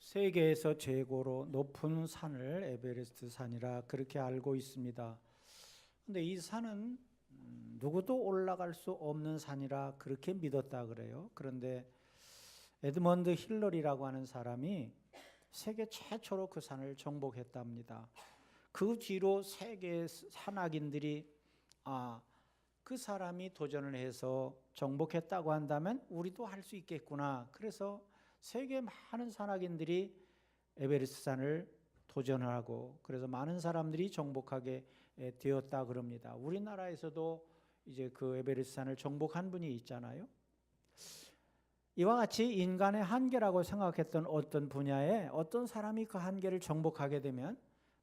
세계에서 최고로 높은 산을 에베레스트 산이라 그렇게 알고 있습니다. 근데 이 산은 누구도 올라갈 수 없는 산이라 그렇게 믿었다 그래요. 그런데 에드먼드 힐러리라고 하는 사람이 세계 최초로 그 산을 정복했답니다. 그 뒤로 세계 산악인들이 그 사람이 도전을 해서 정복했다고 한다면 우리도 할 수 있겠구나. 그래서 세계 많은 산악인들이 에베레스트 산을 도전하고 그래서 많은 사람들이 정복하게 되었다 그럽니다. 우리나라에서도 이제 그 에베레스트 산을 정복한 분이 있잖아요. 이와 같이 인간의 한계라고 생각했던 어떤 분야에 어떤 사람이 그 한계를 정복하게 되면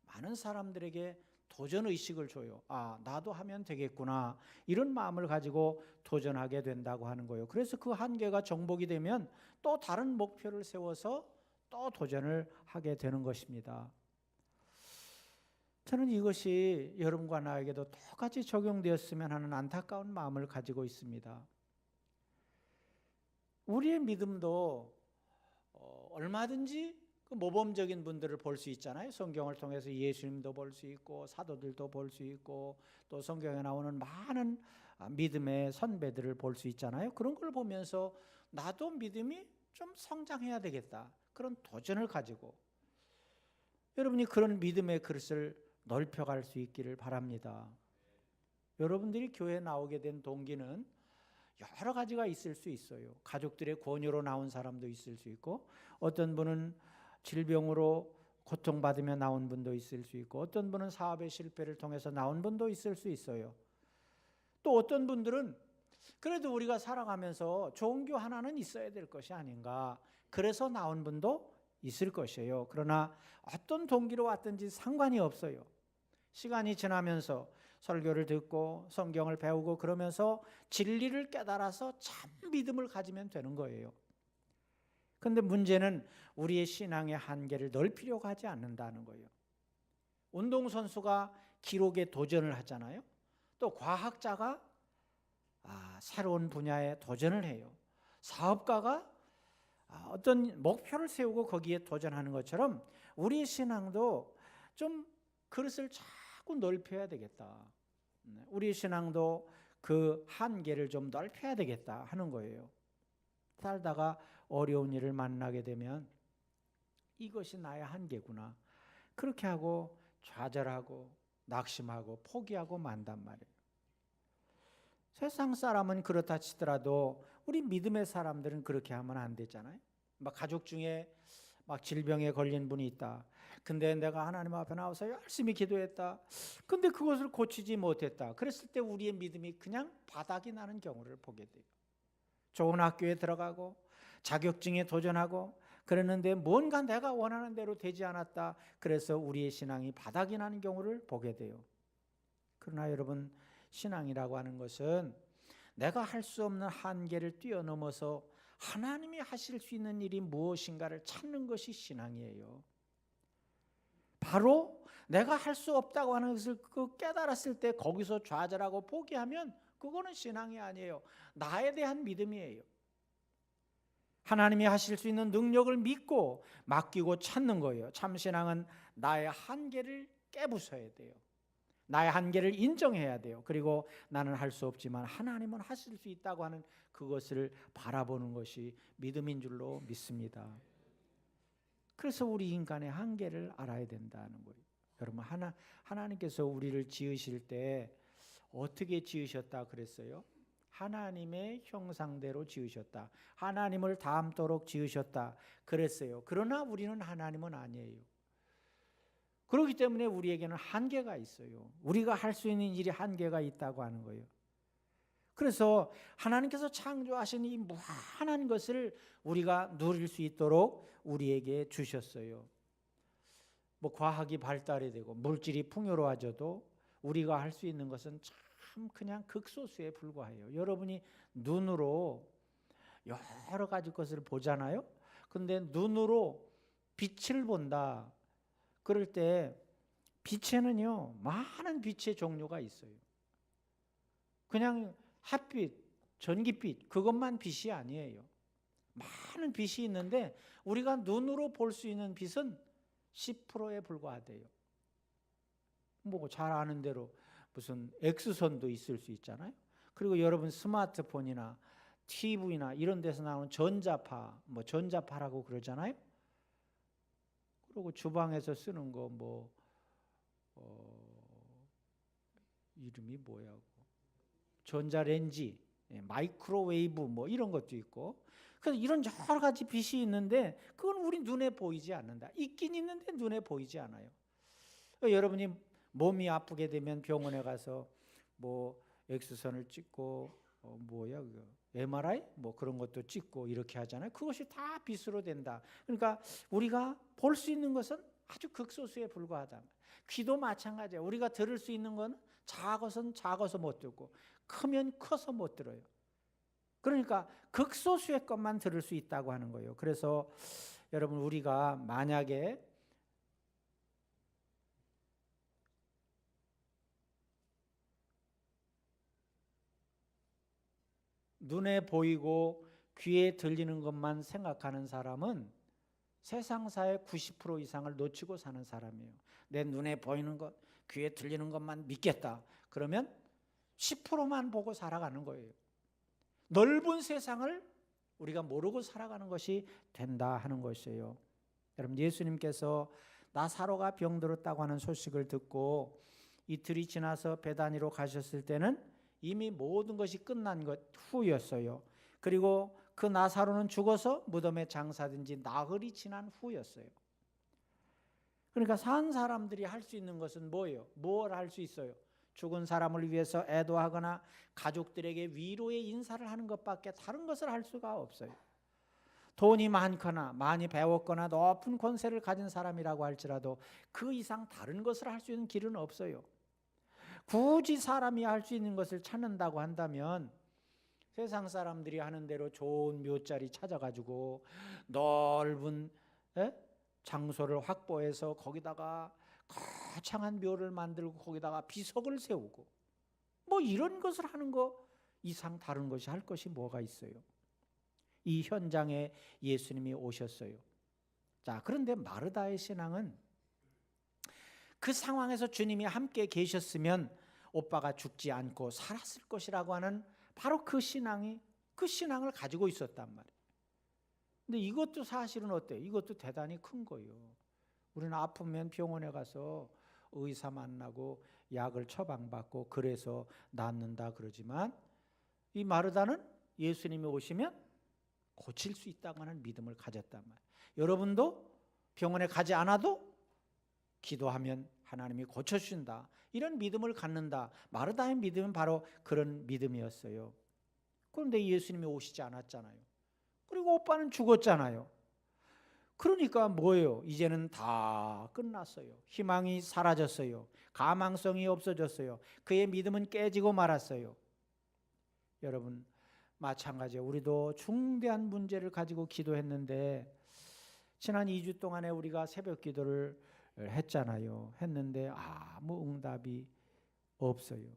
많은 사람들에게 도전 의식을 줘요. 나도 하면 되겠구나. 이런 마음을 가지고 도전하게 된다고 하는 거예요. 그래서 그 한계가 정복이 되면 또 다른 목표를 세워서 또 도전을 하게 되는 것입니다. 저는 이것이 여러분과 나에게도 똑같이 적용되었으면 하는 안타까운 마음을 가지고 있습니다. 우리의 믿음도 얼마든지 그 모범적인 분들을 볼 수 있잖아요. 성경을 통해서 예수님도 볼 수 있고 사도들도 볼 수 있고 또 성경에 나오는 많은 믿음의 선배들을 볼 수 있잖아요. 그런 걸 보면서 나도 믿음이 좀 성장해야 되겠다. 그런 도전을 가지고 여러분이 그런 믿음의 그릇을 넓혀갈 수 있기를 바랍니다. 여러분들이 교회에 나오게 된 동기는 여러 가지가 있을 수 있어요. 가족들의 권유로 나온 사람도 있을 수 있고 어떤 분은 질병으로 고통받으며 나온 분도 있을 수 있고 어떤 분은 사업의 실패를 통해서 나온 분도 있을 수 있어요. 또 어떤 분들은 그래도 우리가 살아가면서 종교 하나는 있어야 될 것이 아닌가 그래서 나온 분도 있을 것이에요. 그러나 어떤 동기로 왔든지 상관이 없어요. 시간이 지나면서 설교를 듣고 성경을 배우고 그러면서 진리를 깨달아서 참 믿음을 가지면 되는 거예요. 그런데 문제는 우리의 신앙의 한계를 넓히려고 하지 않는다는 거예요. 운동선수가 기록에 도전을 하잖아요. 또 과학자가 새로운 분야에 도전을 해요. 사업가가 어떤 목표를 세우고 거기에 도전하는 것처럼 우리의 신앙도 좀 그릇을 자꾸 넓혀야 되겠다. 우리의 신앙도 그 한계를 좀 넓혀야 되겠다 하는 거예요. 살다가 어려운 일을 만나게 되면 이것이 나의 한계구나. 그렇게 하고 좌절하고 낙심하고 포기하고 만단 말이에요. 세상 사람은 그렇다 치더라도 우리 믿음의 사람들은 그렇게 하면 안 되잖아요. 막 가족 중에 막 질병에 걸린 분이 있다. 근데 내가 하나님 앞에 나와서 열심히 기도했다. 근데 그것을 고치지 못했다. 그랬을 때 우리의 믿음이 그냥 바닥이 나는 경우를 보게 돼요. 좋은 학교에 들어가고 자격증에 도전하고 그랬는데 뭔가 내가 원하는 대로 되지 않았다. 그래서 우리의 신앙이 바닥이 나는 경우를 보게 돼요. 그러나 여러분, 신앙이라고 하는 것은 내가 할 수 없는 한계를 뛰어넘어서 하나님이 하실 수 있는 일이 무엇인가를 찾는 것이 신앙이에요. 바로 내가 할 수 없다고 하는 것을 깨달았을 때 거기서 좌절하고 포기하면 그거는 신앙이 아니에요. 나에 대한 믿음이에요. 하나님이 하실 수 있는 능력을 믿고 맡기고 찾는 거예요. 참 신앙은 나의 한계를 깨부숴야 돼요. 나의 한계를 인정해야 돼요. 그리고 나는 할 수 없지만 하나님은 하실 수 있다고 하는 그것을 바라보는 것이 믿음인 줄로 믿습니다. 그래서 우리 인간의 한계를 알아야 된다는 거예요. 여러분, 하나님께서 우리를 지으실 때 어떻게 지으셨다 그랬어요? 하나님의 형상대로 지으셨다. 하나님을 닮도록 지으셨다 그랬어요. 그러나 우리는 하나님은 아니에요. 그렇기 때문에 우리에게는 한계가 있어요. 우리가 할 수 있는 일이 한계가 있다고 하는 거예요. 그래서 하나님께서 창조하신 이 무한한 것을 우리가 누릴 수 있도록 우리에게 주셨어요. 과학이 발달이 되고 물질이 풍요로워져도 우리가 할 수 있는 것은 참 그냥 극소수에 불과해요. 여러분이 눈으로 여러 가지 것을 보잖아요. 근데 눈으로 빛을 본다. 그럴 때 빛에는요 많은 빛의 종류가 있어요. 그냥 햇빛, 전기빛 그것만 빛이 아니에요. 많은 빛이 있는데 우리가 눈으로 볼 수 있는 빛은 10%에 불과하대요. 뭐 잘 아는 대로 무슨 X선도 있을 수 있잖아요. 그리고 여러분 스마트폰이나 TV나 이런 데서 나오는 전자파, 뭐 전자파라고 그러잖아요. 그리고 주방에서 쓰는 거 뭐 이름이 뭐야? 전자레인지, 마이크로웨이브 뭐 이런 것도 있고. 그래서 이런 여러 가지 빛이 있는데 그건 우리 눈에 보이지 않는다. 있긴 있는데 눈에 보이지 않아요. 여러분이 몸이 아프게 되면 병원에 가서 뭐 엑스선을 찍고 MRI 뭐 그런 것도 찍고 이렇게 하잖아요. 그것이 다 빛으로 된다. 그러니까 우리가 볼 수 있는 것은 아주 극소수에 불과하다. 귀도 마찬가지예요. 우리가 들을 수 있는 건 작아서 못 듣고 크면 커서 못 들어요. 그러니까 극소수의 것만 들을 수 있다고 하는 거예요. 그래서 여러분 우리가 만약에 눈에 보이고 귀에 들리는 것만 생각하는 사람은 세상사의 90% 이상을 놓치고 사는 사람이에요. 내 눈에 보이는 것, 귀에 들리는 것만 믿겠다. 그러면 10%만 보고 살아가는 거예요. 넓은 세상을 우리가 모르고 살아가는 것이 된다 하는 것이에요. 여러분 예수님께서 나사로가 병들었다고 하는 소식을 듣고 이틀이 지나서 베다니로 가셨을 때는 이미 모든 것이 끝난 것 후였어요. 그리고 그 나사로는 죽어서 무덤에 장사된 지 나흘이 지난 후였어요. 그러니까 산 사람들이 할 수 있는 것은 뭐예요? 뭘 할 수 있어요? 죽은 사람을 위해서 애도하거나 가족들에게 위로의 인사를 하는 것밖에 다른 것을 할 수가 없어요. 돈이 많거나 많이 배웠거나 높은 권세를 가진 사람이라고 할지라도 그 이상 다른 것을 할 수 있는 길은 없어요. 굳이 사람이 할 수 있는 것을 찾는다고 한다면 세상 사람들이 하는 대로 좋은 묘자리 찾아가지고 넓은 장소를 확보해서 거기다가 거창한 묘를 만들고 거기다가 비석을 세우고 뭐 이런 것을 하는 거 이상 다른 것이 할 것이 뭐가 있어요? 이 현장에 예수님이 오셨어요. 자, 그런데 마르다의 신앙은 그 상황에서 주님이 함께 계셨으면 오빠가 죽지 않고 살았을 것이라고 하는 바로 그 신앙을 가지고 있었단 말이에요. 근데 이것도 사실은 어때요? 이것도 대단히 큰 거예요. 우리는 아프면 병원에 가서 의사 만나고 약을 처방받고 그래서 낫는다 그러지만 이 마르다는 예수님이 오시면 고칠 수 있다고 하는 믿음을 가졌단 말이에요. 여러분도 병원에 가지 않아도 기도하면 하나님이 고쳐주신다. 이런 믿음을 갖는다. 마르다의 믿음은 바로 그런 믿음이었어요. 그런데 예수님이 오시지 않았잖아요. 그리고 오빠는 죽었잖아요. 그러니까 뭐예요? 이제는 다 끝났어요. 희망이 사라졌어요. 가망성이 없어졌어요. 그의 믿음은 깨지고 말았어요. 여러분 마찬가지예요. 우리도 중대한 문제를 가지고 기도했는데 지난 2주 동안에 우리가 새벽 기도를 했잖아요. 했는데 아무 응답이 없어요.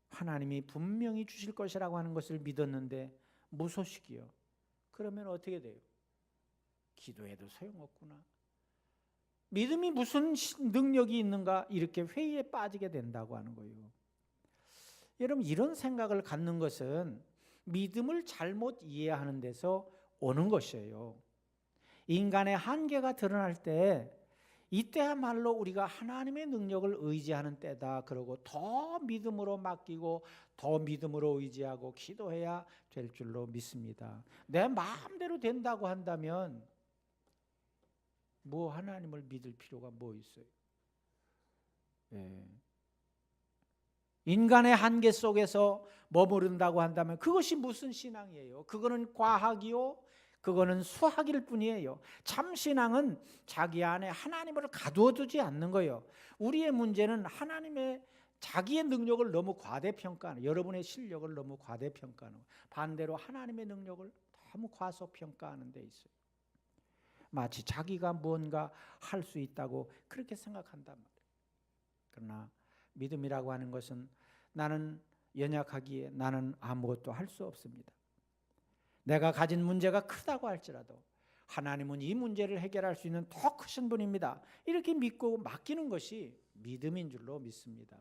하나님이 분명히 주실 것이라고 하는 것을 믿었는데 무소식이요. 그러면 어떻게 돼요? 기도해도 소용없구나. 믿음이 무슨 능력이 있는가 이렇게 회의에 빠지게 된다고 하는 거예요. 여러분 이런 생각을 갖는 것은 믿음을 잘못 이해하는 데서 오는 것이에요. 인간의 한계가 드러날 때 이때야말로 우리가 하나님의 능력을 의지하는 때다. 그러고 더 믿음으로 맡기고 더 믿음으로 의지하고 기도해야 될 줄로 믿습니다. 내 마음대로 된다고 한다면 뭐 하나님을 믿을 필요가 뭐 있어요? 인간의 한계 속에서 머무른다고 한다면 그것이 무슨 신앙이에요? 그거는 과학이요? 그거는 수학일 뿐이에요. 참 신앙은 자기 안에 하나님을 가두어두지 않는 거예요. 우리의 문제는 하나님의 자기의 능력을 너무 과대평가하는, 여러분의 실력을 너무 과대평가하는, 반대로 하나님의 능력을 너무 과소평가하는 데 있어요. 마치 자기가 무언가 할 수 있다고 그렇게 생각한단 말이에요. 그러나 믿음이라고 하는 것은 나는 연약하기에 나는 아무것도 할 수 없습니다. 내가 가진 문제가 크다고 할지라도 하나님은 이 문제를 해결할 수 있는 더 크신 분입니다. 이렇게 믿고 맡기는 것이 믿음인 줄로 믿습니다.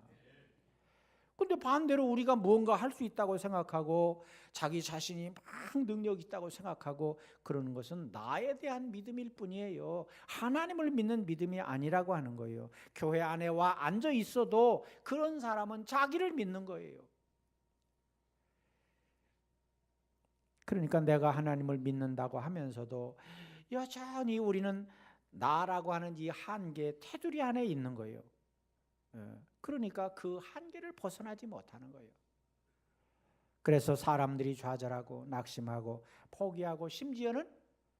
근데 반대로 우리가 무언가 할 수 있다고 생각하고 자기 자신이 막 능력이 있다고 생각하고 그러는 것은 나에 대한 믿음일 뿐이에요. 하나님을 믿는 믿음이 아니라고 하는 거예요. 교회 안에 와 앉아 있어도 그런 사람은 자기를 믿는 거예요. 그러니까 내가 하나님을 믿는다고 하면서도 여전히 우리는 나라고 하는 이 한계, 테두리 안에 있는 거예요. 그러니까 그 한계를 벗어나지 못하는 거예요. 그래서 사람들이 좌절하고 낙심하고 포기하고 심지어는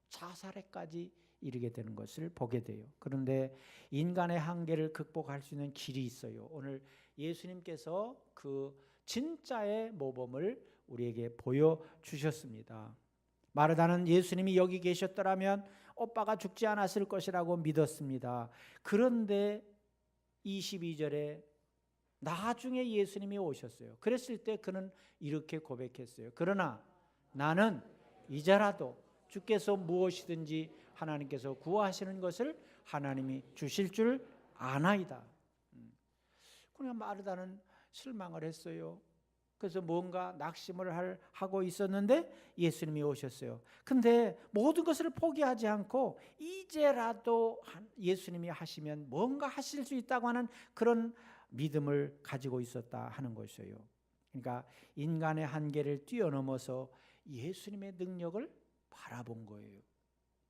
자살에까지 이르게 되는 것을 보게 돼요. 그런데 인간의 한계를 극복할 수 있는 길이 있어요. 오늘 예수님께서 그 진짜의 모범을 우리에게 보여주셨습니다. 마르다는 예수님이 여기 계셨더라면 오빠가 죽지 않았을 것이라고 믿었습니다. 그런데 22절에 나중에 예수님이 오셨어요. 그랬을 때 그는 이렇게 고백했어요. 그러나 나는 이제라도 주께서 무엇이든지 하나님께서 구하시는 것을 하나님이 주실 줄 아나이다. 그러나 마르다는 실망을 했어요. 그래서 뭔가 낙심을 하고 있었는데 예수님이 오셨어요. 근데 모든 것을 포기하지 않고 이제라도 예수님이 하시면 뭔가 하실 수 있다고 하는 그런 믿음을 가지고 있었다 하는 것이에요. 그러니까 인간의 한계를 뛰어넘어서 예수님의 능력을 바라본 거예요.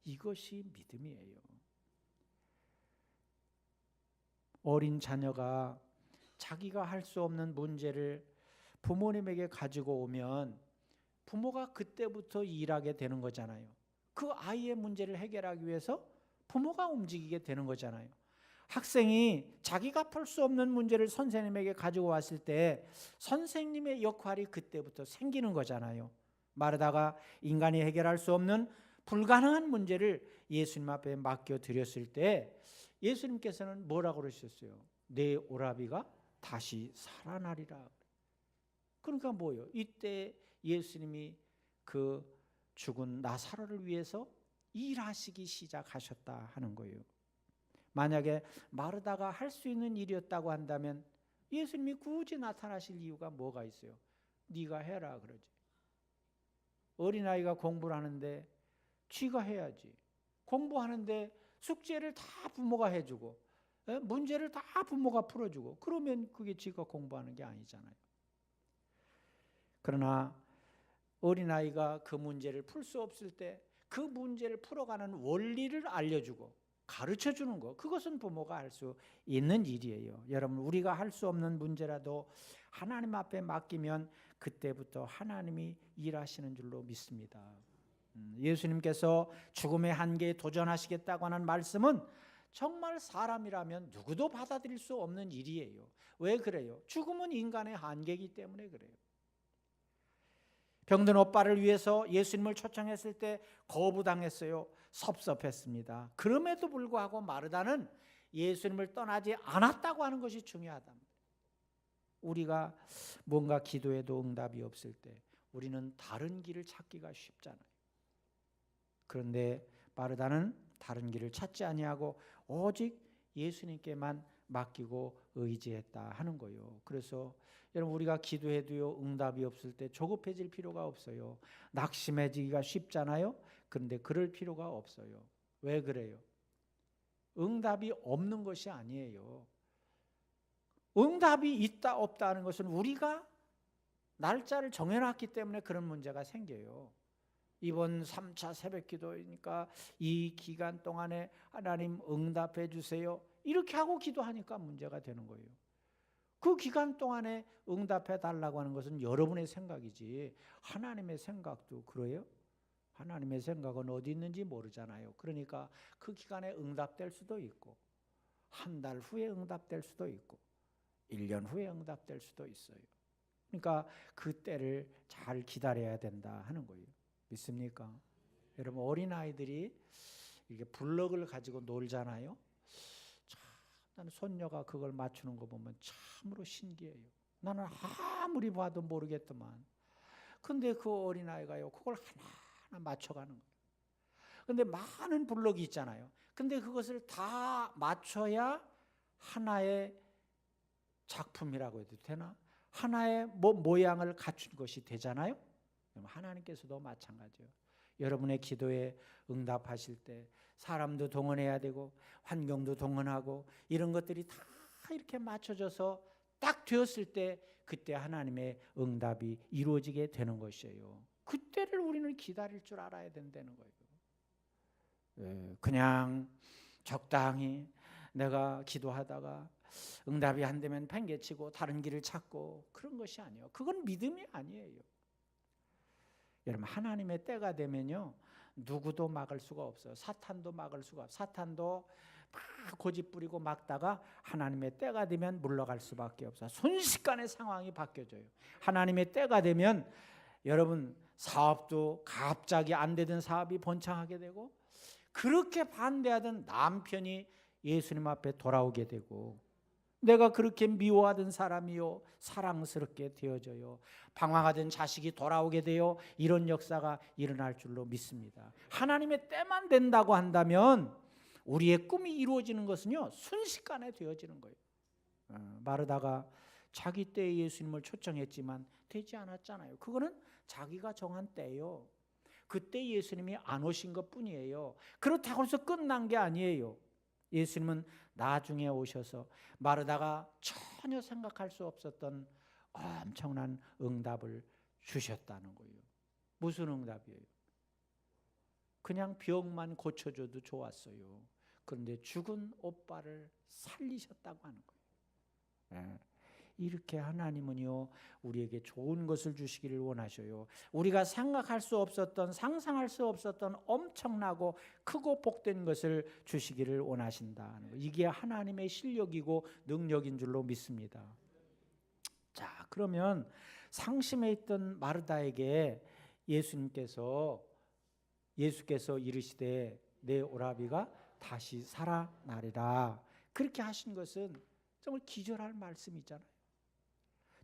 이것이 믿음이에요. 어린 자녀가 자기가 할 수 없는 문제를 부모님에게 가지고 오면 부모가 그때부터 일하게 되는 거잖아요. 그 아이의 문제를 해결하기 위해서 부모가 움직이게 되는 거잖아요. 학생이 자기가 풀 수 없는 문제를 선생님에게 가지고 왔을 때 선생님의 역할이 그때부터 생기는 거잖아요. 마르다가 인간이 해결할 수 없는 불가능한 문제를 예수님 앞에 맡겨드렸을 때 예수님께서는 뭐라고 그러셨어요? 내 오라비가 다시 살아나리라. 그러니까 뭐예요? 이때 예수님이 그 죽은 나사로를 위해서 일하시기 시작하셨다 하는 거예요. 만약에 마르다가 할 수 있는 일이었다고 한다면 예수님이 굳이 나타나실 이유가 뭐가 있어요? 네가 해라 그러지. 어린아이가 공부를 하는데 쥐가 해야지. 공부하는데 숙제를 다 부모가 해주고 문제를 다 부모가 풀어주고 그러면 그게 쥐가 공부하는 게 아니잖아요. 그러나 어린아이가 그 문제를 풀 수 없을 때 그 문제를 풀어가는 원리를 알려주고 가르쳐주는 거, 그것은 부모가 할 수 있는 일이에요. 여러분, 우리가 할 수 없는 문제라도 하나님 앞에 맡기면 그때부터 하나님이 일하시는 줄로 믿습니다. 예수님께서 죽음의 한계에 도전하시겠다고 하는 말씀은 정말 사람이라면 누구도 받아들일 수 없는 일이에요. 왜 그래요? 죽음은 인간의 한계이기 때문에 그래요. 병든 오빠를 위해서 예수님을 초청했을 때 거부당했어요. 섭섭했습니다. 그럼에도 불구하고 마르다는 예수님을 떠나지 않았다고 하는 것이 중요하답니다. 우리가 뭔가 기도해도 응답이 없을 때 우리는 다른 길을 찾기가 쉽잖아요. 그런데 마르다는 다른 길을 찾지 아니하고 오직 예수님께만 맡기고 의지했다 하는 거예요. 그래서 여러분, 우리가 기도해도요 응답이 없을 때 조급해질 필요가 없어요. 낙심해지기가 쉽잖아요. 그런데 그럴 필요가 없어요. 왜 그래요? 응답이 없는 것이 아니에요. 응답이 있다 없다 하는 것은 우리가 날짜를 정해놨기 때문에 그런 문제가 생겨요. 이번 3차 새벽기도니까 이 기간 동안에 하나님 응답해 주세요. 이렇게 하고 기도하니까 문제가 되는 거예요. 그 기간 동안에 응답해 달라고 하는 것은 여러분의 생각이지 하나님의 생각도 그래요? 하나님의 생각은 어디 있는지 모르잖아요. 그러니까 그 기간에 응답될 수도 있고 한 달 후에 응답될 수도 있고 1년 후에 응답될 수도 있어요. 그러니까 그 때를 잘 기다려야 된다 하는 거예요. 믿습니까? 여러분, 어린아이들이 이렇게 블럭을 가지고 놀잖아요. 나는 손녀가 그걸 맞추는 거 보면 참으로 신기해요. 나는 아무리 봐도 모르겠더만 근데 그 어린아이가요, 그걸 하나하나 맞춰가는 거예요. 근데 많은 블록이 있잖아요. 근데 그것을 다 맞춰야 하나의 작품이라고 해도 되나? 하나의 모양을 갖춘 것이 되잖아요. 하나님께서도 마찬가지예요. 여러분의 기도에 응답하실 때 사람도 동원해야 되고 환경도 동원하고 이런 것들이 다 이렇게 맞춰져서 딱 되었을 때 그때 하나님의 응답이 이루어지게 되는 것이에요. 그때를 우리는 기다릴 줄 알아야 된다는 거예요. 그냥 적당히 내가 기도하다가 응답이 안 되면 팽개치고 다른 길을 찾고 그런 것이 아니에요. 그건 믿음이 아니에요. 여러분, 하나님의 때가 되면요, 누구도 막을 수가 없어요. 사탄도 막을 수가 없어요. 사탄도 막 고집 부리고 막다가 하나님의 때가 되면 물러갈 수밖에 없어요. 순식간에 상황이 바뀌어져요. 하나님의 때가 되면 여러분, 사업도 갑자기 안 되던 사업이 번창하게 되고, 그렇게 반대하던 남편이 예수님 앞에 돌아오게 되고, 내가 그렇게 미워하던 사람이요 사랑스럽게 되어져요. 방황하던 자식이 돌아오게 되어 이런 역사가 일어날 줄로 믿습니다. 하나님의 때만 된다고 한다면 우리의 꿈이 이루어지는 것은요, 순식간에 되어지는 거예요. 마르다가 자기 때에 예수님을 초청했지만 되지 않았잖아요. 그거는 자기가 정한 때예요. 그때 예수님이 안 오신 것뿐이에요. 그렇다고 해서 끝난 게 아니에요. 예수님은 나중에 오셔서 마르다가 전혀 생각할 수 없었던 엄청난 응답을 주셨다는 거예요. 무슨 응답이에요? 그냥 병만 고쳐줘도 좋았어요. 그런데 죽은 오빠를 살리셨다고 하는 거예요. 이렇게 하나님은요, 우리에게 좋은 것을 주시기를 원하셔요. 우리가 생각할 수 없었던, 상상할 수 없었던 엄청나고 크고 복된 것을 주시기를 원하신다는 거예요. 이게 하나님의 실력이고 능력인 줄로 믿습니다. 자, 그러면 상심해 있던 마르다에게 예수께서 이르시되 내 오라비가 다시 살아나리라, 그렇게 하신 것은 정말 기절할 말씀이잖아요.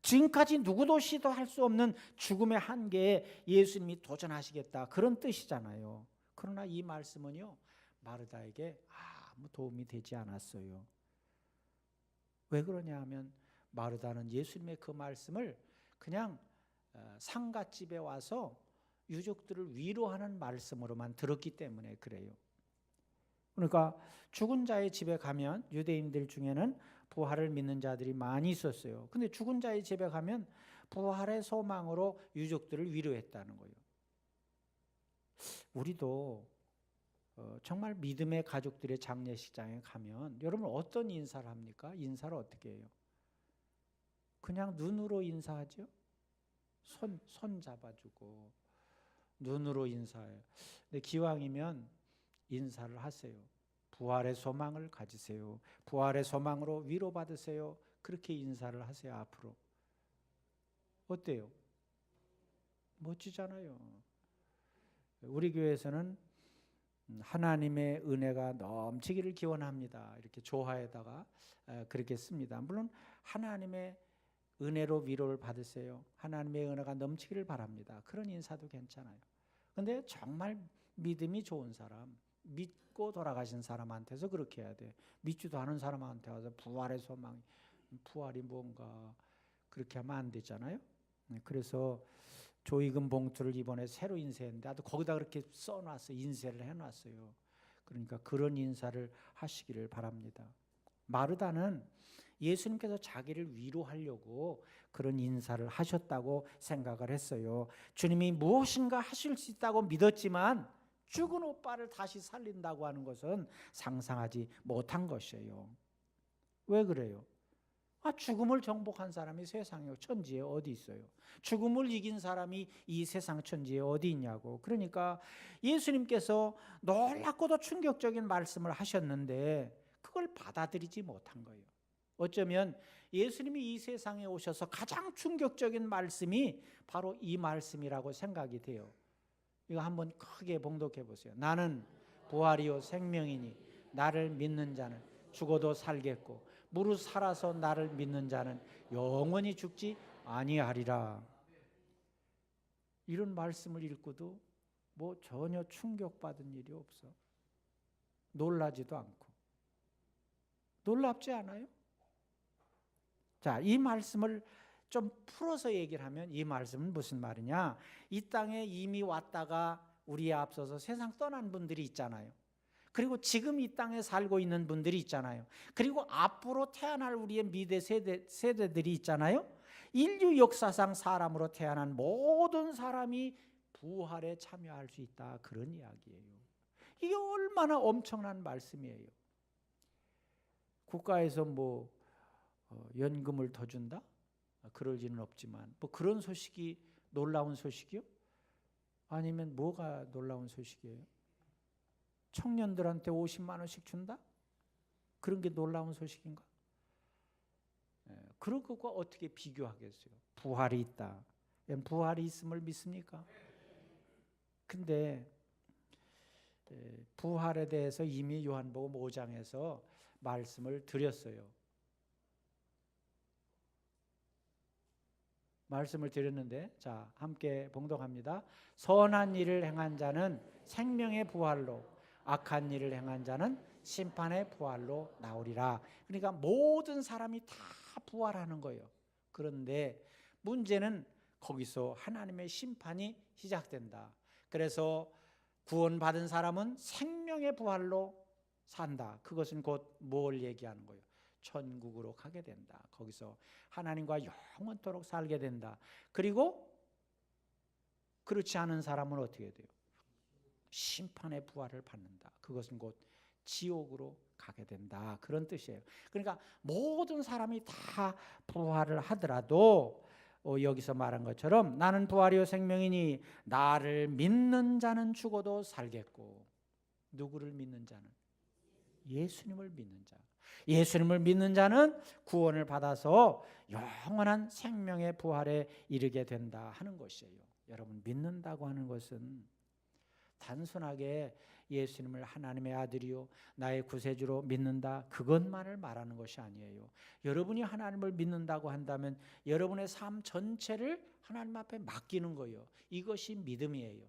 지금까지 누구도 시도할 수 없는 죽음의 한계에 예수님이 도전하시겠다, 그런 뜻이잖아요. 그러나 이 말씀은요, 마르다에게 아무 도움이 되지 않았어요. 왜 그러냐 하면 마르다는 예수님의 그 말씀을 그냥 상갓집에 와서 유족들을 위로하는 말씀으로만 들었기 때문에 그래요. 그러니까 죽은 자의 집에 가면 유대인들 중에는 부활을 믿는 자들이 많이 있었어요. 근데 죽은 자의 집에 가면 부활의 소망으로 유족들을 위로했다는 거예요. 우리도 정말 믿음의 가족들의 장례식장에 가면 여러분 어떤 인사를 합니까? 인사를 어떻게 해요? 그냥 눈으로 인사하죠? 손 잡아주고 눈으로 인사해요. 근데 기왕이면 인사를 하세요. 부활의 소망을 가지세요. 부활의 소망으로 위로받으세요. 그렇게 인사를 하세요. 앞으로. 어때요? 멋지잖아요. 우리 교회에서는 하나님의 은혜가 넘치기를 기원합니다, 이렇게 조화에다가 그렇게 씁니다. 물론 하나님의 은혜로 위로를 받으세요, 하나님의 은혜가 넘치기를 바랍니다, 그런 인사도 괜찮아요. 그런데 정말 믿음이 좋은 사람, 믿고 돌아가신 사람한테서 그렇게 해야 돼. 믿지도 않은 사람한테 와서 부활의 소망, 부활이 뭔가 그렇게 하면 안 되잖아요. 그래서 조의금 봉투를 이번에 새로 인쇄했는데 아주 거기다 그렇게 써놨어요. 인쇄를 해놨어요. 그러니까 그런 인사를 하시기를 바랍니다. 마르다는 예수님께서 자기를 위로하려고 그런 인사를 하셨다고 생각을 했어요. 주님이 무엇인가 하실 수 있다고 믿었지만 죽은 오빠를 다시 살린다고 하는 것은 상상하지 못한 것이에요. 왜 그래요? 죽음을 정복한 사람이 세상에 천지에 어디 있어요? 죽음을 이긴 사람이 이 세상 천지에 어디 있냐고. 그러니까 예수님께서 놀랍고도 충격적인 말씀을 하셨는데 그걸 받아들이지 못한 거예요. 어쩌면 예수님이 이 세상에 오셔서 가장 충격적인 말씀이 바로 이 말씀이라고 생각이 돼요. 이거 한번 크게 봉독해 보세요. 나는 부활이요 생명이니 나를 믿는 자는 죽어도 살겠고 무릇 살아서 나를 믿는 자는 영원히 죽지 아니하리라. 이런 말씀을 읽고도 뭐 전혀 충격받은 일이 없어. 놀라지도 않고. 놀랍지 않아요? 자, 이 말씀을 좀 풀어서 얘기를 하면 이 말씀은 무슨 말이냐? 이 땅에 이미 왔다가 우리에 앞서서 세상 떠난 분들이 있잖아요. 그리고 지금 이 땅에 살고 있는 분들이 있잖아요. 그리고 앞으로 태어날 우리의 미래 세대들이 있잖아요. 인류 역사상 사람으로 태어난 모든 사람이 부활에 참여할 수 있다. 그런 이야기예요. 이게 얼마나 엄청난 말씀이에요. 국가에서 뭐 연금을 더 준다? 그럴지는 없지만 뭐 그런 소식이 놀라운 소식이요? 아니면 뭐가 놀라운 소식이에요? 청년들한테 50만 원씩 준다? 그런 게 놀라운 소식인가? 그런 것과 어떻게 비교하겠어요? 부활이 있다. 부활이 있음을 믿습니까? 근데 부활에 대해서 이미 요한복음 5장에서 말씀을 드렸어요. 말씀을 드렸는데, 자, 함께 봉독합니다. 선한 일을 행한 자는 생명의 부활로, 악한 일을 행한 자는 심판의 부활로 나오리라. 그러니까 모든 사람이 다 부활하는 거예요. 그런데 문제는 거기서 하나님의 심판이 시작된다. 그래서 구원받은 사람은 생명의 부활로 산다. 그것은 곧 뭘 얘기하는 거예요? 천국으로 가게 된다. 거기서 하나님과 영원토록 살게 된다. 그리고 그렇지 않은 사람은 어떻게 돼요? 심판의 부활을 받는다. 그것은 곧 지옥으로 가게 된다. 그런 뜻이에요. 그러니까 모든 사람이 다 부활을 하더라도 여기서 말한 것처럼 나는 부활이요 생명이니 나를 믿는 자는 죽어도 살겠고, 누구를 믿는 자는? 예수님을 믿는 자. 예수님을 믿는 자는 구원을 받아서 영원한 생명의 부활에 이르게 된다 하는 것이에요. 여러분, 믿는다고 하는 것은 단순하게 예수님을 하나님의 아들이요 나의 구세주로 믿는다, 그것만을 말하는 것이 아니에요. 여러분이 하나님을 믿는다고 한다면 여러분의 삶 전체를 하나님 앞에 맡기는 거예요. 이것이 믿음이에요.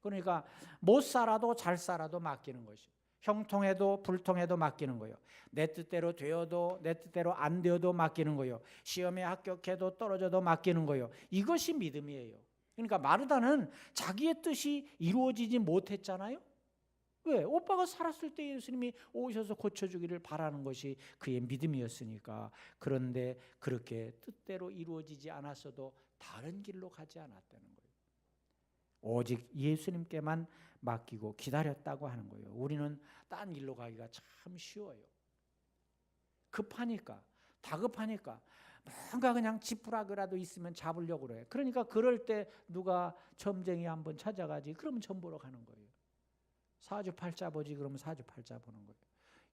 그러니까 못 살아도 잘 살아도 맡기는 것이요, 형통해도 불통해도 맡기는 거예요. 내 뜻대로 되어도 내 뜻대로 안 되어도 맡기는 거예요. 시험에 합격해도 떨어져도 맡기는 거예요. 이것이 믿음이에요. 그러니까 마르다는 자기의 뜻이 이루어지지 못했잖아요. 왜? 오빠가 살았을 때 예수님이 오셔서 고쳐주기를 바라는 것이 그의 믿음이었으니까. 그런데 그렇게 뜻대로 이루어지지 않았어도 다른 길로 가지 않았다는 거예요. 오직 예수님께만 맡기고 기다렸다고 하는 거예요. 우리는 딴 길로 가기가 참 쉬워요. 급하니까, 다급하니까 뭔가 그냥 지푸라기라도 있으면 잡으려고 그래. 그러니까 그럴 때 누가 점쟁이 한번 찾아가지, 그러면 점 보러 가는 거예요. 사주팔자 보지, 그러면 사주팔자 보는 거예요.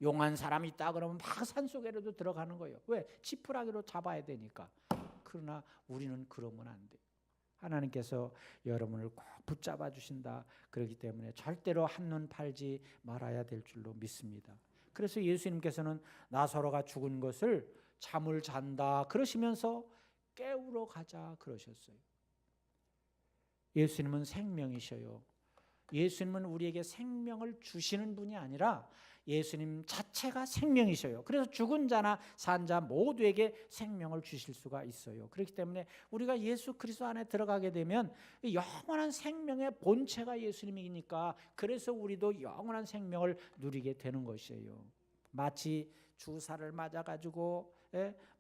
용한 사람이 있다 그러면 막 산속에라도 들어가는 거예요. 왜? 지푸라기로 잡아야 되니까. 그러나 우리는 그러면 안 돼요. 하나님께서 여러분을 꼭 붙잡아 주신다. 그렇기 때문에 절대로 한눈 팔지 말아야 될 줄로 믿습니다. 그래서 예수님께서는 나사로가 죽은 것을 잠을 잔다 그러시면서 깨우러 가자 그러셨어요. 예수님은 생명이셔요. 예수님은 우리에게 생명을 주시는 분이 아니라 예수님 자체가 생명이셔요. 그래서 죽은 자나 산 자 모두에게 생명을 주실 수가 있어요. 그렇기 때문에 우리가 예수 그리스도 안에 들어가게 되면 영원한 생명의 본체가 예수님이니까, 그래서 우리도 영원한 생명을 누리게 되는 것이에요. 마치 주사를 맞아가지고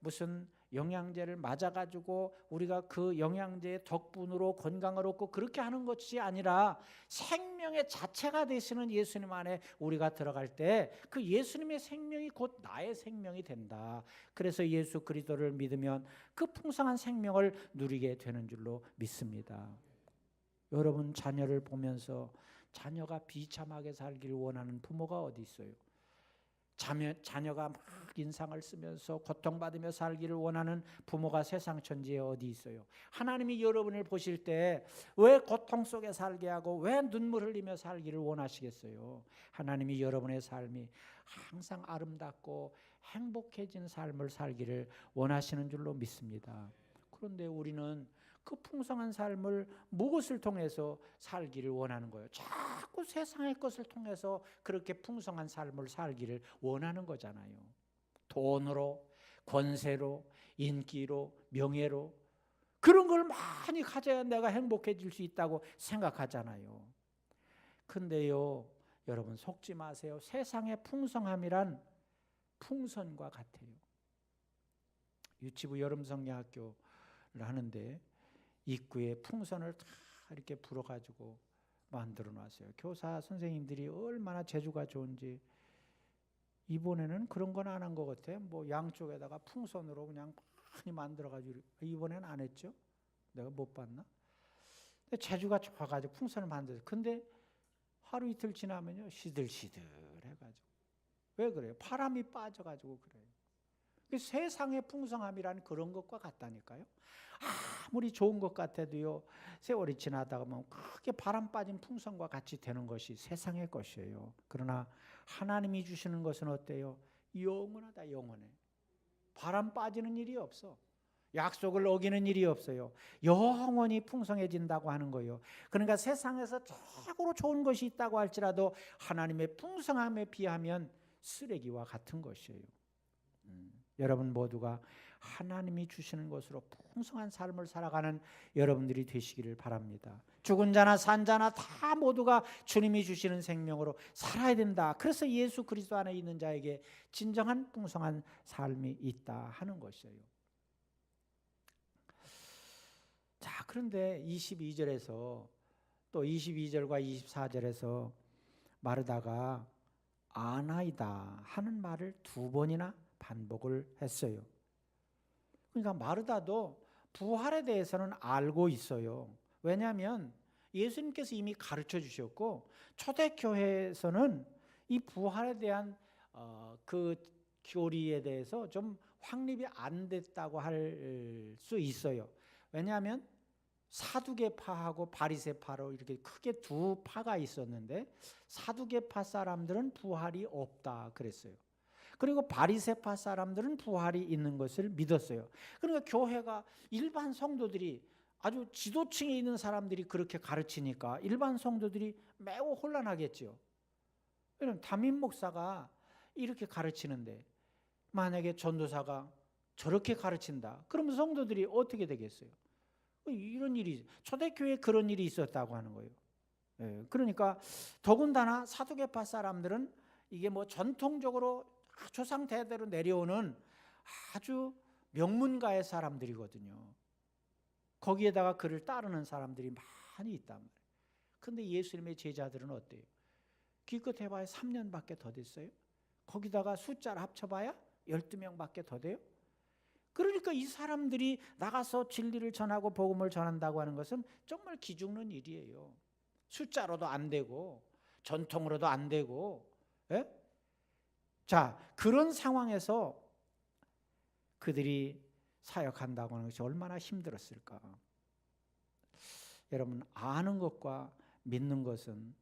무슨 영양제를 맞아가지고 우리가 그 영양제의 덕분으로 건강을 얻고 그렇게 하는 것이 아니라 생명의 자체가 되시는 예수님 안에 우리가 들어갈 때 그 예수님의 생명이 곧 나의 생명이 된다. 그래서 예수 그리스도를 믿으면 그 풍성한 생명을 누리게 되는 줄로 믿습니다. 여러분, 자녀를 보면서 자녀가 비참하게 살기를 원하는 부모가 어디 있어요? 자녀가 막 인상을 쓰면서 고통받으며 살기를 원하는 부모가 세상 천지에 어디 있어요? 하나님이 여러분을 보실 때 왜 고통 속에 살게 하고 왜 눈물 흘리며 살기를 원하시겠어요? 하나님이 여러분의 삶이 항상 아름답고 행복해진 삶을 살기를 원하시는 줄로 믿습니다. 그런데 우리는 그 풍성한 삶을 무엇을 통해서 살기를 원하는 거예요? 자꾸 세상의 것을 통해서 그렇게 풍성한 삶을 살기를 원하는 거잖아요. 돈으로, 권세로, 인기로, 명예로 그런 걸 많이 가져야 내가 행복해질 수 있다고 생각하잖아요. 근데요, 여러분 속지 마세요. 세상의 풍성함이란 풍선과 같아요. 유치부 여름성야학교를 하는데 입구에 풍선을 다 이렇게 불어가지고 만들어 놨어요. 교사 선생님들이 얼마나 재주가 좋은지. 이번에는 그런 건 안 한 것 같아요. 뭐 양쪽에다가 풍선으로 그냥 많이 만들어가지고. 이번에는 안 했죠? 내가 못 봤나? 근데 재주가 좋아가지고 풍선을 만들었어요. 근데 하루 이틀 지나면요 시들시들 해가지고. 왜 그래요? 바람이 빠져가지고 그래요. 세상의 풍성함이란 그런 것과 같다니까요. 아무리 좋은 것 같아도요, 세월이 지나다가 보면 크게 바람 빠진 풍선과 같이 되는 것이 세상의 것이에요. 그러나 하나님이 주시는 것은 어때요? 영원하다, 영원해. 바람 빠지는 일이 없어. 약속을 어기는 일이 없어요. 영원히 풍성해진다고 하는 거예요. 그러니까 세상에서 최고로 좋은 것이 있다고 할지라도 하나님의 풍성함에 비하면 쓰레기와 같은 것이에요. 여러분 모두가 하나님이 주시는 것으로 풍성한 삶을 살아가는 여러분들이 되시기를 바랍니다. 죽은 자나 산 자나 다 모두가 주님이 주시는 생명으로 살아야 된다. 그래서 예수 그리스도 안에 있는 자에게 진정한 풍성한 삶이 있다 하는 것이에요. 자, 그런데 22절에서 또 22절과 24절에서 마르다가 아나이다 하는 말을 두 번이나 반복을 했어요. 그러니까 마르다도 부활에 대해서는 알고 있어요. 왜냐하면 예수님께서 이미 가르쳐 주셨고 초대교회에서는 이 부활에 대한 그 교리에 대해서 좀 확립이 안 됐다고 할 수 있어요. 왜냐하면 사두개파하고 바리새파로 이렇게 크게 두 파가 있었는데 사두개파 사람들은 부활이 없다 그랬어요. 그리고 바리새파 사람들은 부활이 있는 것을 믿었어요. 그러니까 교회가 일반 성도들이 아주 지도층에 있는 사람들이 그렇게 가르치니까 일반 성도들이 매우 혼란하겠죠. 왜냐하면 담임 목사가 이렇게 가르치는데 만약에 전도사가 저렇게 가르친다. 그러면 성도들이 어떻게 되겠어요? 이런 일이 초대교회에 그런 일이 있었다고 하는 거예요. 그러니까 더군다나 사두개파 사람들은 이게 뭐 전통적으로 조상 대대로 내려오는 아주 명문가의 사람들이거든요. 거기에다가 그를 따르는 사람들이 많이 있단 말이에요. 그런데 예수님의 제자들은 어때요? 기껏 해봐야 3년밖에 더 됐어요. 거기다가 숫자를 합쳐봐야 12명밖에 더 돼요. 그러니까 이 사람들이 나가서 진리를 전하고 복음을 전한다고 하는 것은 정말 기죽는 일이에요. 숫자로도 안 되고 전통으로도 안 되고. 예? 자, 그런 상황에서 그들이 사역한다고 하는 것이 얼마나 힘들었을까. 여러분, 아는 것과 믿는 것은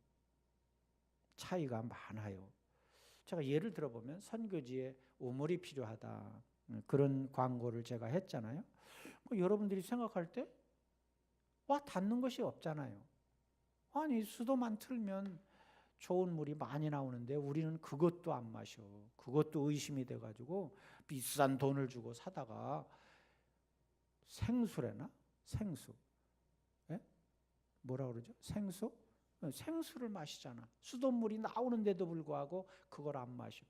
차이가 많아요. 제가 예를 들어보면 선교지에 우물이 필요하다, 그런 광고를 제가 했잖아요. 여러분들이 생각할 때 닿는 것이 없잖아요. 아니, 수도만 틀면 좋은 물이 많이 나오는데 우리는 그것도 안 마셔. 그것도 의심이 돼가지고 비싼 돈을 주고 사다가 생수래나? 생수. 예? 뭐라 그러죠? 생수? 생수를 마시잖아. 수돗물이 나오는데도 불구하고 그걸 안 마셔.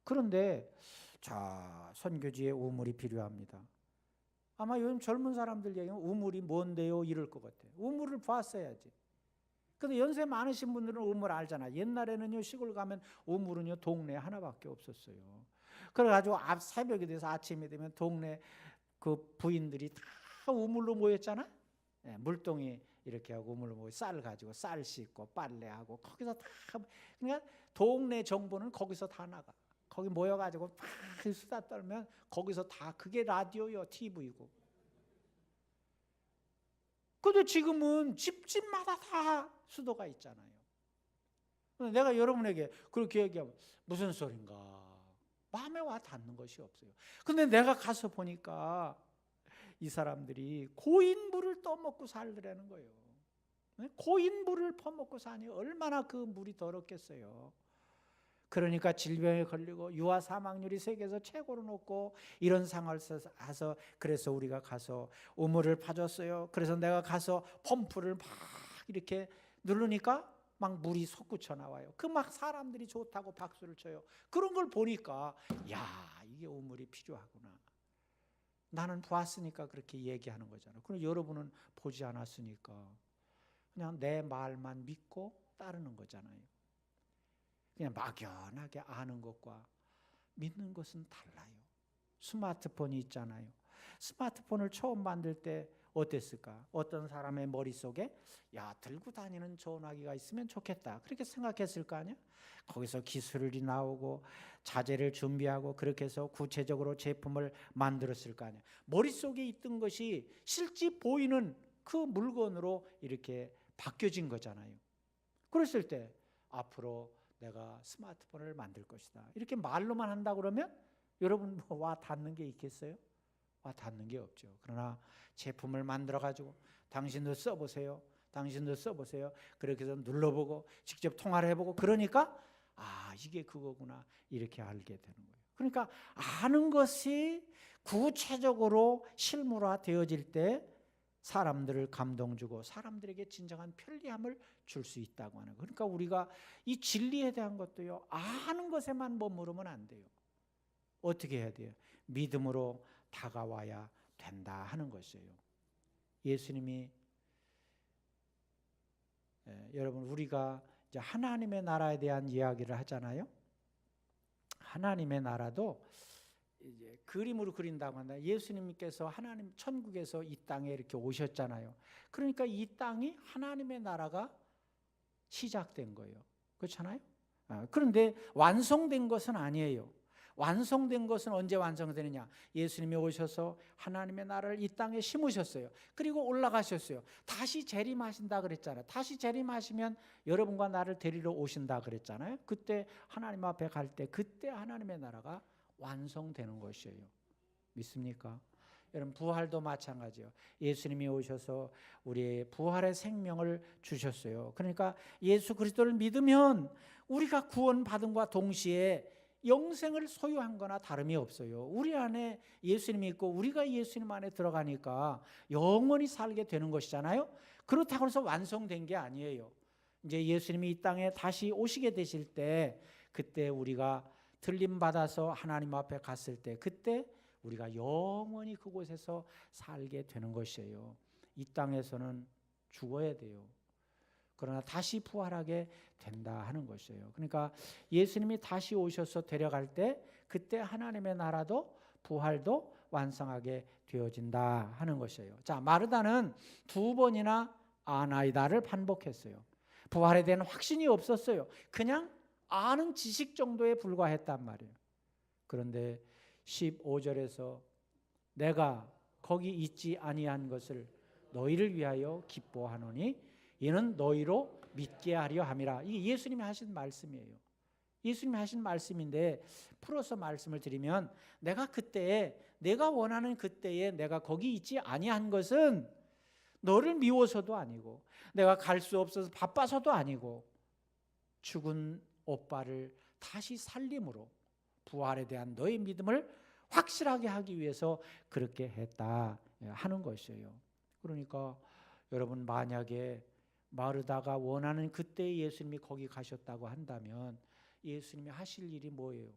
그런데 자, 선교지에 우물이 필요합니다. 아마 요즘 젊은 사람들 얘기하면 우물이 뭔데요? 이럴 것 같아요. 우물을 봤어야지. 근데 연세 많으신 분들은 우물 알잖아. 옛날에는요, 시골 가면 우물은요 동네 하나밖에 없었어요. 그래가지고 새벽이 돼서 아침이 되면 동네 그 부인들이 다 우물로 모였잖아. 네, 물동이 이렇게 하고 우물로 모여 쌀 가지고 쌀 씻고 빨래하고 거기서 다. 그러니까 동네 정보는 거기서 다 나가. 거기 모여가지고 막 수다 떨면 거기서 다. 그게 라디오요, TV고. 근데 지금은 집집마다 다 수도가 있잖아요. 내가 여러분에게 그렇게 얘기하면 무슨 소린가, 마음에 와 닿는 것이 없어요. 근데 내가 가서 보니까 이 사람들이 고인물을 떠먹고 살더라는 거예요. 고인물을 퍼먹고 사니 얼마나 그 물이 더럽겠어요. 그러니까 질병에 걸리고 유아 사망률이 세계에서 최고로 높고 이런 상황을 해서 그래서 우리가 가서 우물을 파줬어요. 그래서 내가 가서 펌프를 막 이렇게 누르니까 막 물이 솟구쳐 나와요. 그 막 사람들이 좋다고 박수를 쳐요. 그런 걸 보니까 야, 이게 우물이 필요하구나. 나는 보았으니까 그렇게 얘기하는 거잖아요. 그럼 여러분은 보지 않았으니까 그냥 내 말만 믿고 따르는 거잖아요. 그냥 막연하게 아는 것과 믿는 것은 달라요. 스마트폰이 있잖아요. 스마트폰을 처음 만들 때 어땠을까? 어떤 사람의 머릿속에 야, 들고 다니는 전화기가 있으면 좋겠다 그렇게 생각했을 거 아니야? 거기서 기술이 나오고 자재를 준비하고 그렇게 해서 구체적으로 제품을 만들었을 거 아니야. 머릿속에 있던 것이 실제 보이는 그 물건으로 이렇게 바뀌어진 거잖아요. 그랬을 때 앞으로 내가 스마트폰을 만들 것이다 이렇게 말로만 한다 그러면 여러분 뭐 와 닿는 게 있겠어요? 와 닿는 게 없죠. 그러나 제품을 만들어 가지고 당신도 써보세요. 당신도 써보세요. 그렇게 해서 눌러보고 직접 통화를 해보고 그러니까 아, 이게 그거구나 이렇게 알게 되는 거예요. 그러니까 아는 것이 구체적으로 실물화 되어질 때 사람들을 감동 주고 사람들에게 진정한 편리함을 줄 수 있다고 하는 거예요. 그러니까 우리가 이 진리에 대한 것도요, 아는 것에만 머무르면 안 돼요. 어떻게 해야 돼요? 믿음으로 다가와야 된다 하는 것이에요. 예수님이 여러분 우리가 이제 하나님의 나라에 대한 이야기를 하잖아요. 하나님의 나라도 이제 그림으로 그린다고 한다. 예수님께서 하나님 천국에서 이 땅에 이렇게 오셨잖아요. 그러니까 이 땅이 하나님의 나라가 시작된 거예요. 그렇잖아요? 그런데 완성된 것은 아니에요. 완성된 것은 언제 완성되느냐? 예수님이 오셔서 하나님의 나라를 이 땅에 심으셨어요. 그리고 올라가셨어요. 다시 재림하신다 그랬잖아요. 다시 재림하시면 여러분과 나를 데리러 오신다 그랬잖아요. 그때 하나님 앞에 갈 때 그때 하나님의 나라가 완성되는 것이에요. 믿습니까? 여러분 부활도 마찬가지예요. 예수님이 오셔서 우리의 부활의 생명을 주셨어요. 그러니까 예수 그리스도를 믿으면 우리가 구원받음과 동시에 영생을 소유한 거나 다름이 없어요. 우리 안에 예수님이 있고 우리가 예수님 안에 들어가니까 영원히 살게 되는 것이잖아요. 그렇다고 해서 완성된 게 아니에요. 이제 예수님이 이 땅에 다시 오시게 되실 때 그때 우리가 들림 받아서 하나님 앞에 갔을 때 그때 우리가 영원히 그곳에서 살게 되는 것이에요. 이 땅에서는 죽어야 돼요. 그러나 다시 부활하게 된다 하는 것이에요. 그러니까 예수님이 다시 오셔서 데려갈 때 그때 하나님의 나라도 부활도 완성하게 되어진다 하는 것이에요. 자, 마르다는 두 번이나 아나이다를 반복했어요. 부활에 대한 확신이 없었어요. 그냥 아는 지식 정도에 불과했단 말이에요. 그런데 15절에서 내가 거기 있지 아니한 것을 너희를 위하여 기뻐하노니 이는 너희로 믿게 하려 함이라. 이게 예수님이 하신 말씀이에요. 예수님이 하신 말씀인데 풀어서 말씀을 드리면 내가 그때에 내가 원하는 그때에 내가 거기 있지 아니한 것은 너를 미워서도 아니고 내가 갈 수 없어서 바빠서도 아니고 죽은 오빠를 다시 살림으로 부활에 대한 너의 믿음을 확실하게 하기 위해서 그렇게 했다 하는 것이에요. 그러니까 여러분 만약에 마르다가 원하는 그때 예수님이 거기 가셨다고 한다면 예수님이 하실 일이 뭐예요?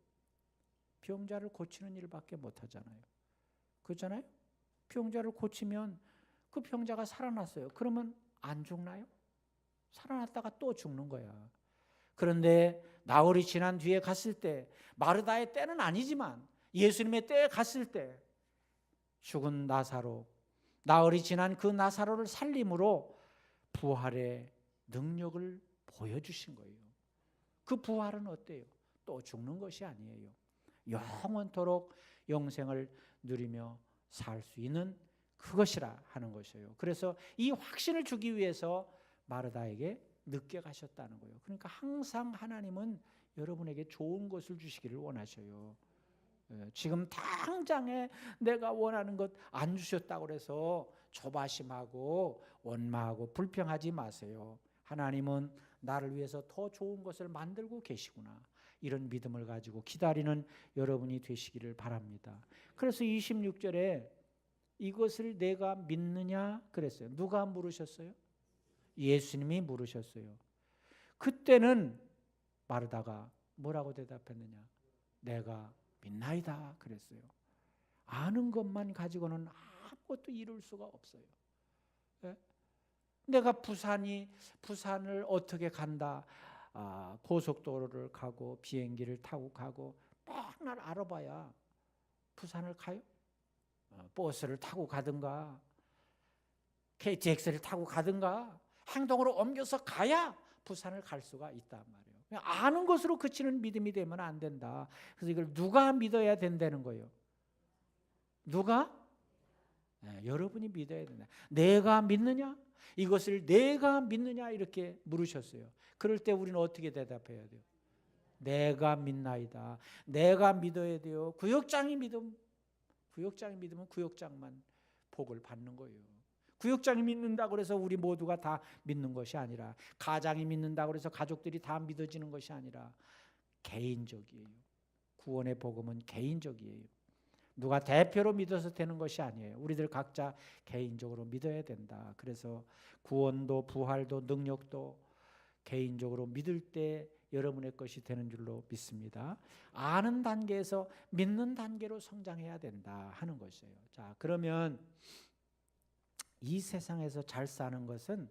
병자를 고치는 일밖에 못하잖아요. 그렇잖아요? 병자를 고치면 그 병자가 살아났어요. 그러면 안 죽나요? 살아났다가 또 죽는 거야. 그런데 나흘이 지난 뒤에 갔을 때 마르다의 때는 아니지만 예수님의 때에 갔을 때 죽은 나사로 나흘이 지난 그 나사로를 살림으로 부활의 능력을 보여주신 거예요. 그 부활은 어때요? 또 죽는 것이 아니에요. 영원토록 영생을 누리며 살 수 있는 그것이라 하는 것이에요. 그래서 이 확신을 주기 위해서 마르다에게 늦게 가셨다는 거예요. 그러니까 항상 하나님은 여러분에게 좋은 것을 주시기를 원하셔요. 지금 당장에 내가 원하는 것 안 주셨다고 해서 조바심하고 원망하고 불평하지 마세요. 하나님은 나를 위해서 더 좋은 것을 만들고 계시구나. 이런 믿음을 가지고 기다리는 여러분이 되시기를 바랍니다. 그래서 26절에 이것을 내가 믿느냐 그랬어요. 누가 물으셨어요? 예수님이 물으셨어요. 그때는 마르다가 뭐라고 대답했느냐? 내가 믿나이다 그랬어요. 아는 것만 가지고는 아무것도 이룰 수가 없어요. 예? 내가 부산을 어떻게 간다. 고속도로를 가고 비행기를 타고 가고 맨날 알아봐야 부산을 가요. 버스를 타고 가든가 KTX를 타고 가든가 행동으로 옮겨서 가야 부산을 갈 수가 있단 말이에요. 아는 것으로 그치는 믿음이 되면 안 된다. 그래서 이걸 누가 믿어야 된다는 거예요. 누가? 여러분이 믿어야 된다. 내가 믿느냐? 이것을 내가 믿느냐? 이렇게 물으셨어요. 그럴 때 우리는 어떻게 대답해야 돼요? 내가 믿나이다. 내가 믿어야 돼요. 구역장이 믿으면 구역장만 복을 받는 거예요. 구역장이 믿는다고 해서 우리 모두가 다 믿는 것이 아니라, 가장이 믿는다고 해서 가족들이 다 믿어지는 것이 아니라 개인적이에요. 구원의 복음은 개인적이에요. 누가 대표로 믿어서 되는 것이 아니에요. 우리들 각자 개인적으로 믿어야 된다. 그래서 구원도 부활도 능력도 개인적으로 믿을 때 여러분의 것이 되는 줄로 믿습니다. 아는 단계에서 믿는 단계로 성장해야 된다 하는 것이에요. 자, 그러면 이 세상에서 잘 사는 것은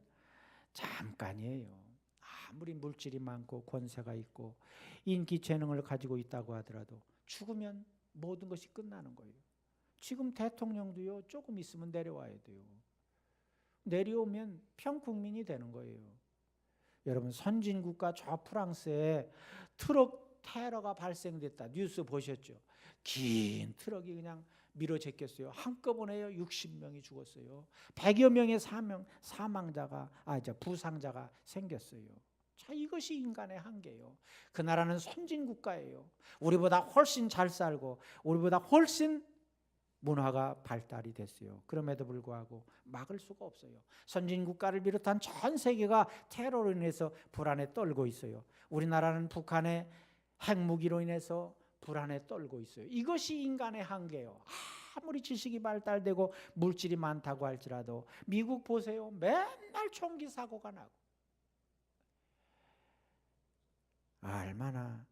잠깐이에요. 아무리 물질이 많고 권세가 있고 인기 재능을 가지고 있다고 하더라도 죽으면 모든 것이 끝나는 거예요. 지금 대통령도요, 조금 있으면 내려와야 돼요. 내려오면 평국민이 되는 거예요. 여러분, 선진국가 저 프랑스에 트럭 테러가 발생됐다. 뉴스 보셨죠? 긴 트럭이 그냥 밀어 제꼈어요. 한꺼번에요 60명이 죽었어요. 100여 명의 부상자가 생겼어요. 자, 이것이 인간의 한계예요. 그 나라는 선진국가예요. 우리보다 훨씬 잘 살고 우리보다 훨씬 문화가 발달이 됐어요. 그럼에도 불구하고 막을 수가 없어요. 선진국가를 비롯한 전 세계가 테러로 인해서 불안에 떨고 있어요. 우리나라는 북한의 핵무기로 인해서 불안에 떨고 있어요. 이것이 인간의 한계예요. 아무리 지식이 발달되고 물질이 많다고 할지라도 미국 보세요. 맨날 총기 사고가 나고. 얼마나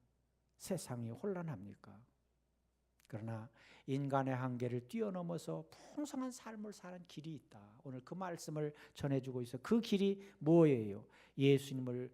세상이 혼란합니까? 그러나 인간의 한계를 뛰어넘어서 풍성한 삶을 사는 길이 있다. 오늘 그 말씀을 전해주고 있어. 그 길이 뭐예요? 예수님을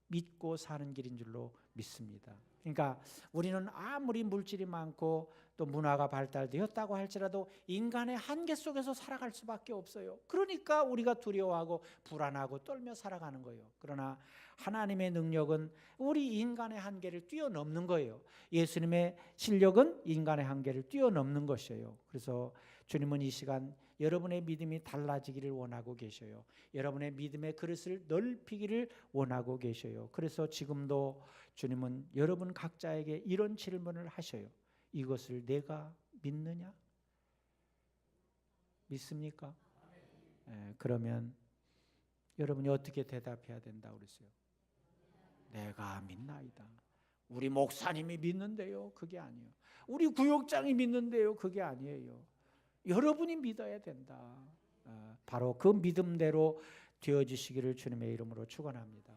믿고 사는 길인 줄로 믿습니다. 그러니까 우리는 아무리 물질이 많고 또 문화가 발달되었다고 할지라도 인간의 한계 속에서 살아갈 수밖에 없어요. 그러니까 우리가 두려워하고 불안하고 떨며 살아가는 거예요. 그러나 하나님의 능력은 우리 인간의 한계를 뛰어넘는 거예요. 예수님의 실력은 인간의 한계를 뛰어넘는 것이에요. 그래서 주님은 이 시간 여러분의 믿음이 달라지기를 원하고 계셔요. 여러분의 믿음의 그릇을 넓히기를 원하고 계셔요. 그래서 지금도 주님은 여러분 각자에게 이런 질문을 하셔요. 이것을 내가 믿느냐? 믿습니까? 그러면 여러분이 어떻게 대답해야 된다고 그랬어요? 내가 믿나이다. 우리 목사님이 믿는데요. 그게 아니에요. 우리 구역장이 믿는데요. 그게 아니에요. 여러분이 믿어야 된다. 바로 그 믿음대로 되어지시기를 주님의 이름으로 축원합니다.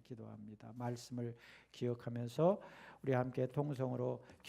기도합니다. 말씀을 기억하면서 우리 함께 통성으로